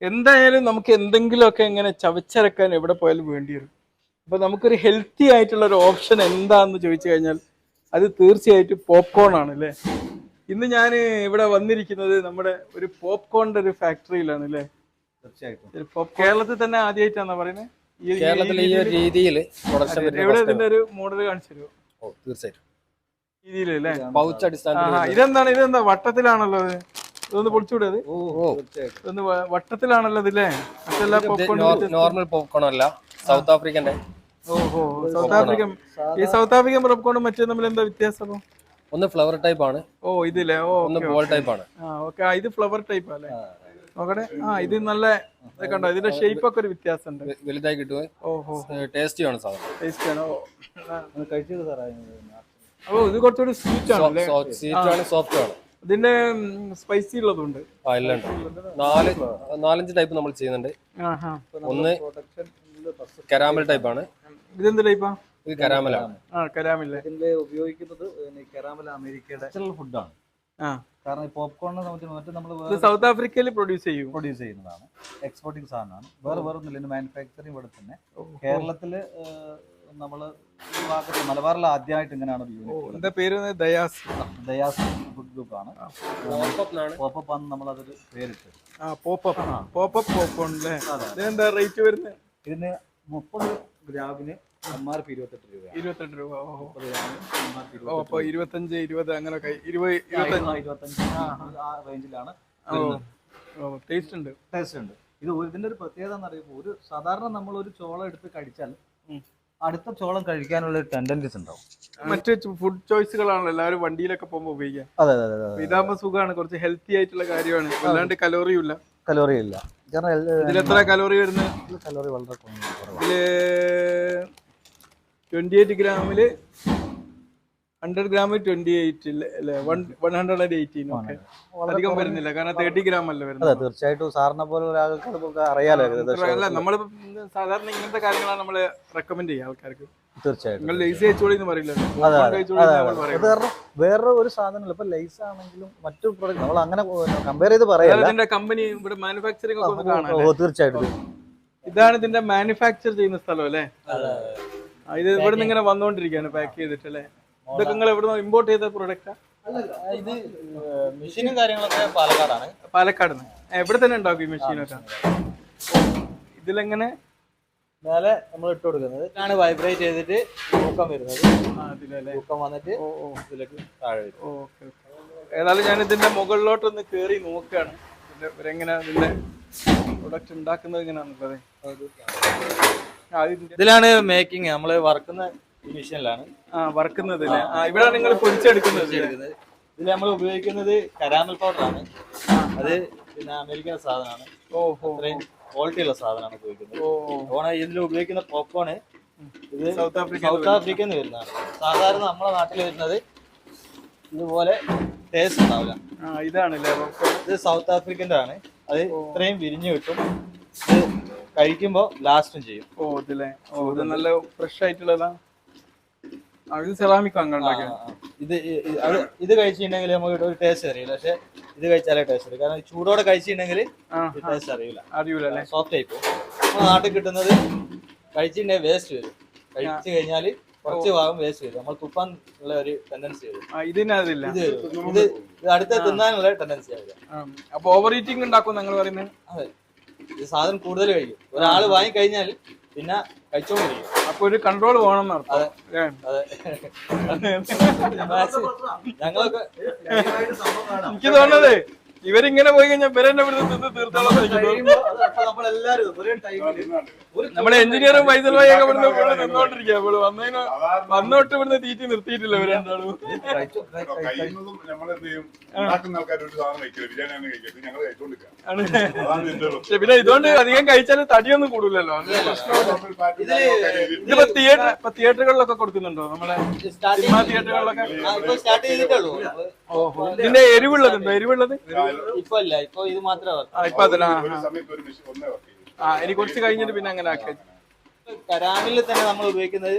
എന്തായാലും നമുക്ക് എന്തെങ്കിലുമൊക്കെ ഇങ്ങനെ ചവച്ചരക്കാൻ എവിടെ പോയാലും വേണ്ടി വരും. അപ്പൊ നമുക്കൊരു ഹെൽത്തി ആയിട്ടുള്ള ഒരു ഓപ്ഷൻ എന്താന്ന് ചോദിച്ചു കഴിഞ്ഞാൽ അത് തീർച്ചയായിട്ടും പോപ്കോൺ ആണ് അല്ലേ. ഇന്ന് ഞാൻ ഇവിടെ വന്നിരിക്കുന്നത് നമ്മുടെ ഒരു പോപ്കോണിന്റെ ഒരു ഫാക്ടറിയിലാണ് അല്ലേ. തീർച്ചയായിട്ടും കേരളത്തിൽ തന്നെ ആദ്യമായിട്ടാണോ പറയുന്നത്? കേരളത്തിലെ ഈ ഒരു രീതിയിൽ എവിടെ ഇതിന്റെ ഒരു മോഡൽ കാണിച്ചു തരുമോ? തീർച്ചയായിട്ടും രീതിയിലല്ലേ. ഇതെന്താ വട്ടത്തിലാണല്ലോ അത്. ഇതൊന്ന് പൊളിച്ചുകൂടെ? അത് ഒന്ന് വട്ടത്തിലാണല്ലോ ഇതില്ലേ. നോർമൽ പോപ്കോൺ അല്ല, സൗത്ത് ആഫ്രിക്കന്റെ. ഓഹോ, സൗത്ത് ആഫ്രിക്കൻ. ഈ സൗത്ത് ആഫ്രിക്കൻ പോപ്കോണും മറ്റേ തമ്മിൽ എന്താ വ്യത്യാസം? ഒന്ന് ഫ്ലവർ ടൈപ്പ് ആണ്. ഓ ഇതില്ലേ. ഒന്ന് ബോൾ ടൈപ്പ് ആണ്. ഇത് ഫ്ലവർ ടൈപ്പ് അല്ലേ. നോക്കട്ടെ. ഇത് നല്ല കണ്ടോ, ഇതിന്റെ ഷേപ്പ് ഒക്കെ ഒരു വ്യത്യാസം ഉണ്ട്. വലുതായി കിട്ടുമോ? ഓഹോ, ടേസ്റ്റി ആണ് സാധനം. ടേസ്റ്റി ആണോ? ഓ, ഇത് കുറച്ചുകൂടി സ്വീറ്റ് ആണ്, സോഫ്റ്റ് ആണ്. ഇതിന്റെ സ്പൈസി ഉള്ളതുണ്ട്. നാലഞ്ച് ടൈപ്പ് നമ്മൾ ചെയ്യുന്നുണ്ട്. ഒന്ന് കരാമൽ ടൈപ്പ് ആണ്. ഇതെന്ത് ടൈപ്പാ? ഇത് കരാമലാണ്. ഇതിന്റെ ഉപയോഗിക്കുന്നത് കരാമൽ അമേരിക്കയുടെ ഫുഡാണ്. കാരണം പോപ്കോണിനെ സംബന്ധിച്ച് നമ്മൾ സൗത്ത് ആഫ്രിക്കയിൽ പ്രൊഡ്യൂസ് ചെയ്യുന്നതാണ്. എക്സ്പോർട്ടിംഗ് സാധനമാണ്. വേറെ ഒന്നുമില്ല. മാനുഫാക്ചറിങ് ഇവിടെ തന്നെ. കേരളത്തില് നമ്മള് ഈ ഭാഗത്ത് മലബാറിൽ ആദ്യമായിട്ട് ഇങ്ങനെയാണ് ഒരു യൂണിറ്റ്. എന്താ പേര്? ദയാസ് ഫുഡ് ഗ്രൂപ്പ് ആണ്. പോപ്പപ്പ് ആണ് നമ്മളതൊരു പേരിട്ട്. എന്താ റേറ്റ് വരുന്നത്? ഇതിന് 30 ഗ്രാമിന് MRP 28 രൂപ. 28 രൂപ. അപ്പൊ 25, 20 അങ്ങനെ 25 ആ റേഞ്ചിലാണ്. ടേസ്റ്റ് ഉണ്ട്. ഇത് ഇതിന്റെ ഒരു പ്രത്യേകത എന്ന് പറയുമ്പോൾ, ഒരു സാധാരണ നമ്മൾ ഒരു ചോളം എടുത്ത് കഴിച്ചാൽ അടുത്ത ചോളം കഴിക്കാനുള്ള ടെൻഡൻസീസ് ഉണ്ടാവും. മറ്റു ഫുഡ് ചോയ്സുകളാണല്ലോ എല്ലാവരും വണ്ടിയിലൊക്കെ പോകുമ്പോൾ ഉപയോഗിക്കാം. അതെ. ഇതാകുമ്പോൾ സുഖമാണ്, കുറച്ച് ഹെൽത്തി ആയിട്ടുള്ള കാര്യമാണ്. അല്ലാണ്ട് കലോറി ഇല്ല. ഇതിലെത്ര കലോറി വരുന്നത്? കലോറി വളരെ കുറവാണ്. ഇതില് 28 ഗ്രാമില് 100 ഗ്രാമിൽ 28 അല്ലേ, 118. ഓക്കെ, അധികം വരുന്നില്ല. കാരണം 30 ഗ്രാം അല്ല വരുന്നത്. തീർച്ചയായിട്ടും സാറിനെ പോലെ ഒരാൾക്ക് അറിയാലോ. അല്ല, നമ്മൾ സാധാരണ ഇങ്ങനത്തെ കാര്യങ്ങളാണ് നമ്മൾ റെക്കമെൻഡ് ചെയ്യുക ആൾക്കാർക്ക്. തീർച്ചയായിട്ടും നിങ്ങൾ ലൈസ് കഴിച്ചോളി എന്ന് പറയില്ല. വേറെ ഒരു സാധനം ഇപ്പൊ ലൈസ് ആണെങ്കിലും മറ്റു പ്രോഡക്റ്റ് നമ്മൾ അങ്ങനെ കമ്പയർ ചെയ്ത് പറയാം. ഇതിന്റെ കമ്പനി ഇവിടെ മാനുഫാക്ചറിംഗ് ഒക്കെ കാണാം. തീർച്ചയായിട്ടും ഇതാണ് ഇതിന്റെ മാനുഫാക്ചർ ചെയ്യുന്ന സ്ഥലം അല്ലേ. ഇത് ഇവിടെ നിന്ന് ഇങ്ങനെ വന്നുകൊണ്ടിരിക്കുകയാണ് പാക്ക് ചെയ്തിട്ടല്ലേ. ഇതൊക്കെ നിങ്ങൾ എവിടെ ഇമ്പോർട്ട് ചെയ്ത പ്രൊഡക്റ്റാ? ഇത് മെഷീനും കാര്യങ്ങളൊക്കെ പാലക്കാട് എവിടെ തന്നെ ഉണ്ടാക്കും ഈ മെഷീനൊക്കെ? ഇതിലെങ്ങനെ മേലെ നമ്മൾ ഇട്ട് കൊടുക്കുന്നത് ആണ് വൈബ്രേറ്റ് ചെയ്തിട്ട് തൂക്കം വരുന്നത്. തൂക്കം വന്നിട്ട് ഇതിലേക്ക് താഴെ വരും. ഏതായാലും ഞാൻ ഇതിന്റെ മുകളിലോട്ടൊന്ന് കേറി നോക്കുകയാണ്. ഇവരെങ്ങനെ ഇതിന്റെ പ്രൊഡക്റ്റ് ഉണ്ടാക്കുന്നത് എങ്ങനെയാണുള്ളത്. ഇതിലാണ് മേക്കിംഗ്. നമ്മള് വറുക്കുന്ന മെഷീനിലാണ് വറുക്കുന്നത്. ഇവിടെ നിങ്ങൾ പൊരിച്ചെടുക്കുന്നത്. ഇതിൽ നമ്മൾ ഉപയോഗിക്കുന്നത് കരാമൽ പൗഡർ ആണ്. അത് പിന്നെ അമേരിക്കൻ സാധനമാണ്. അത്രയും ക്വാളിറ്റി ഉള്ള സാധനമാണ് ഉപയോഗിക്കുന്നത്. ഇതിൽ ഉപയോഗിക്കുന്ന പോപ്കോണ് ഇത് സൗത്ത് ആഫ്രിക്കയിൽ നിന്ന് വരുന്നതാണ്. സാധാരണ നമ്മുടെ നാട്ടിൽ വരുന്നത് ഇതുപോലെ ടേസ്റ്റ് ഉണ്ടാവില്ല. ഇതാണല്ലേ ഇത് സൗത്ത് ആഫ്രിക്കൻ്റെ ആണ്. അത് ഇത്രയും വിരിഞ്ഞു കിട്ടും. ഇത് കഴിക്കുമ്പോൾ ലാസ്റ്റും ചെയ്യും. ഇത് നല്ല ഫ്രഷ് ആയിട്ടുള്ളതാ. സെറാമിക് ഇത് കഴിച്ചിട്ടുണ്ടെങ്കിൽ നമുക്ക് ഒരു ടേസ്റ്റ് അറിയില്ല. പക്ഷെ ഇത് കഴിച്ചാലേ ടേസ്റ്റ് അറിയും. കാരണം ചൂടോടെ കഴിച്ചിട്ടുണ്ടെങ്കിൽ ടേസ്റ്റ് അറിയില്ല. സോഫ്റ്റ് ആയി പോകും. നമ്മുടെ നാട്ടിൽ കിട്ടുന്നത് കഴിച്ചിട്ടുണ്ടെങ്കിൽ വേസ്റ്റ് വരും. കഴിച്ചു കഴിഞ്ഞാൽ കുറച്ച് ഭാഗം വേസ്റ്റ് വരും. നമ്മൾ തുപ്പാൻ ഉള്ള ഒരു ടെൻഡൻസി വരും. ഇത് അടുത്ത തിന്നാനുള്ള ടെൻഡൻസി ആവില്ല. അപ്പൊ ഓവർ ഈറ്റിംഗ് ഉണ്ടാക്കും നിങ്ങൾ പറയുന്നത്? അതെ, ഇത് സാധനം കൂടുതൽ കഴിക്കും. ഒരാള് വാങ്ങി കഴിഞ്ഞാൽ പിന്നെ കഴിച്ചോണ്ടിരിക്കും. അപ്പൊ ഒരു കൺട്രോൾ വേണം. ഞങ്ങളൊക്കെ എനിക്ക് തോന്നുന്നത് ഇവരിങ്ങനെ പോയി കഴിഞ്ഞാൽ ഇവരെന്നെ തിന്ന് തീർത്തോളം. നമ്മളെ എഞ്ചിനീയറും പൈസൽ ഭായിയൊക്കെ ഇവിടുന്ന് നിന്നോണ്ടിരിക്കുക. വന്നോട്ട് ഇവിടുന്ന് തീറ്റി നിർത്തിയിട്ടില്ല ഇവരെന്താണു. പിന്നെ ഇതുകൊണ്ട് അധികം കഴിച്ചാൽ തടിയൊന്നും കൂടില്ലല്ലോ. തിയേറ്ററുകളിലൊക്കെ കൊടുക്കുന്നുണ്ടോ? നമ്മളെ സിനിമാ തിയേറ്ററുകളിലൊക്കെ. ഓഹോ, ഇതിന്റെ എരിവുള്ളതുണ്ടോ? എരിവുള്ളത് ഇപ്പൊ ഇല്ല. ഇപ്പൊ ഇത് മാത്രമേ. ഇനി കുറച്ച് കഴിഞ്ഞിട്ട് പിന്നെ അങ്ങനെ ആക്കി. കരാമിൽ തന്നെ നമ്മൾ ഉപയോഗിക്കുന്നത്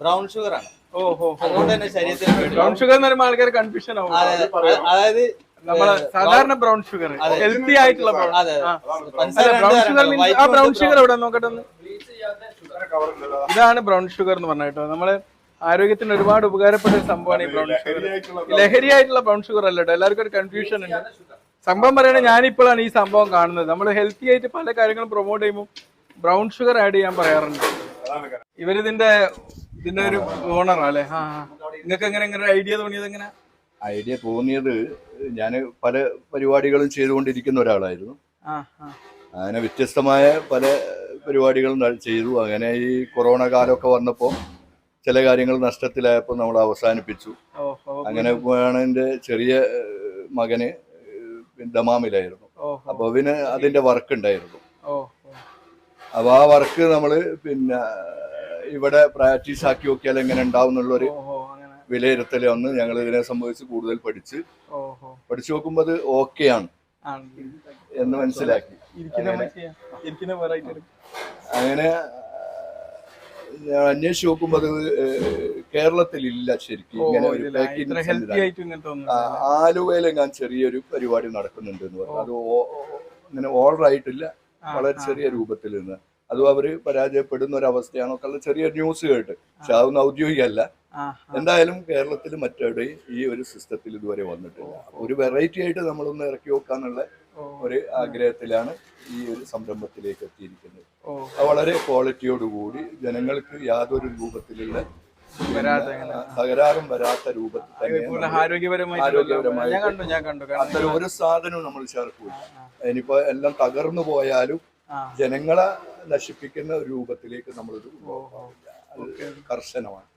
ബ്രൗൺ ഷുഗർ ആണ്. അതുകൊണ്ട് തന്നെ ശരീരത്തിന് ബ്രൗൺ ഷുഗർ എന്ന് പറയുമ്പോൾ ആൾക്കാർ കൺഫ്യൂഷൻ ആവും. അതായത് നമ്മളെ സാധാരണ ബ്രൗൺ ഷുഗർ, ഹെൽത്തി ആയിട്ടുള്ള brown. അതെ ആ. പഞ്ചസാര അല്ല, ബ്രൗൺ ഷുഗർ ഉണ്ട്, മീൻസ് white ആ ബ്രൗൺ ഉണ്ട്, ഷുഗർ എവിടെ നോക്കട്ടെ ഒന്ന്. ഇതാണ് ബ്രൗൺ ഷുഗർ എന്ന് പറഞ്ഞ കേട്ടോ. നമ്മള് ആരോഗ്യത്തിന് ഒരുപാട് ഉപകാരപ്പെട്ട ഒരു സംഭവമാണ് ഈ ബ്രൗൺ ഷുഗർ. ലഹരിയായിട്ടുള്ള ബ്രൗൺ ഷുഗർ അല്ല കേട്ടോ. എല്ലാവർക്കും ഒരു കൺഫ്യൂഷൻ ഉണ്ട്. സംഭവം പറയണേ, ഞാനിപ്പോഴാണ് ഈ സംഭവം കാണുന്നത്. നമ്മൾ ഹെൽത്തി ആയിട്ട് പല കാര്യങ്ങളും പ്രൊമോട്ട് ചെയ്യുമ്പോൾ ബ്രൗൺ ഷുഗർ ആഡ് ചെയ്യാൻ പറയാറുണ്ട്. ഇവരിതിന്റെ ഒരു ഓണറാ അല്ലേ? ആ, നിങ്ങൾക്ക് എങ്ങനെ ഐഡിയ തോന്നിയത്? എങ്ങനെ ഐഡിയ തോന്നിയത്, ഞാൻ പല പരിപാടികളും ചെയ്തുകൊണ്ടിരിക്കുന്ന ഒരാളായിരുന്നു. അങ്ങനെ വ്യത്യസ്തമായ പല പരിപാടികളും ചെയ്തു. അങ്ങനെ ഈ കൊറോണ കാലമൊക്കെ വന്നപ്പോൾ ചില കാര്യങ്ങൾ നഷ്ടത്തിലായപ്പോൾ നമ്മൾ അവസാനിപ്പിച്ചു. അങ്ങനെ ആണ് എൻ്റെ ചെറിയ മകന് ദമാമിലായിരുന്നു. അപ്പോൾ അവന് അതിൻ്റെ വർക്ക് ഉണ്ടായിരുന്നു. അപ്പോൾ ആ വർക്ക് നമ്മൾ പിന്നെ ഇവിടെ പ്രാക്ടീസ് ആക്കി നോക്കിയാൽ എങ്ങനെ ഉണ്ടാവും എന്നുള്ളൊരു വിലയിരുത്തൽ വന്ന് ഞങ്ങൾ ഇതിനെ സംബന്ധിച്ച് കൂടുതൽ പഠിച്ചു നോക്കുമ്പോൾ അത് ഓക്കെയാണ് എന്ന് മനസ്സിലാക്കി. അങ്ങനെ അന്വേഷിച്ച് നോക്കുമ്പോൾ അത് കേരളത്തിലില്ല ശരിക്കും. ഇങ്ങനെ ഒരു ആലുവയിൽ ഞാൻ ചെറിയൊരു പരിപാടി നടക്കുന്നുണ്ട് എന്ന് പറഞ്ഞു. അത് ഇങ്ങനെ ഓർഡർ ആയിട്ടില്ല, വളരെ ചെറിയ രൂപത്തിൽ നിന്ന്. അതും അവര് പരാജയപ്പെടുന്ന ഒരവസ്ഥയാണൊക്കെ ഉള്ള ചെറിയ ന്യൂസ് കേട്ട്. പക്ഷെ അതൊന്നും ഔദ്യോഗികമല്ല. എന്തായാലും കേരളത്തിൽ മറ്റെവിടെയും ഈ ഒരു സിസ്റ്റത്തിൽ ഇതുവരെ വന്നിട്ടില്ല. ഒരു വെറൈറ്റി ആയിട്ട് നമ്മളൊന്ന് ഇറക്കി നോക്കാന്നുള്ള ഒരു ആഗ്രഹത്തിലാണ് ഈ ഒരു സംരംഭത്തിലേക്ക് എത്തിയിരിക്കുന്നത്. വളരെ ക്വാളിറ്റിയോടുകൂടി ജനങ്ങൾക്ക് യാതൊരു രൂപത്തിലുള്ള തകരാറും വരാത്ത രൂപത്തിൽ ആരോഗ്യപരമായി അത്തരം ഒരു സാധനവും നമ്മൾ ചേർക്കൂല. ഇനിയിപ്പോ എല്ലാം തകർന്നു പോയാലും ജനങ്ങളെ നശിപ്പിക്കുന്ന രൂപത്തിലേക്ക് നമ്മളൊരു കർശനമാണ്.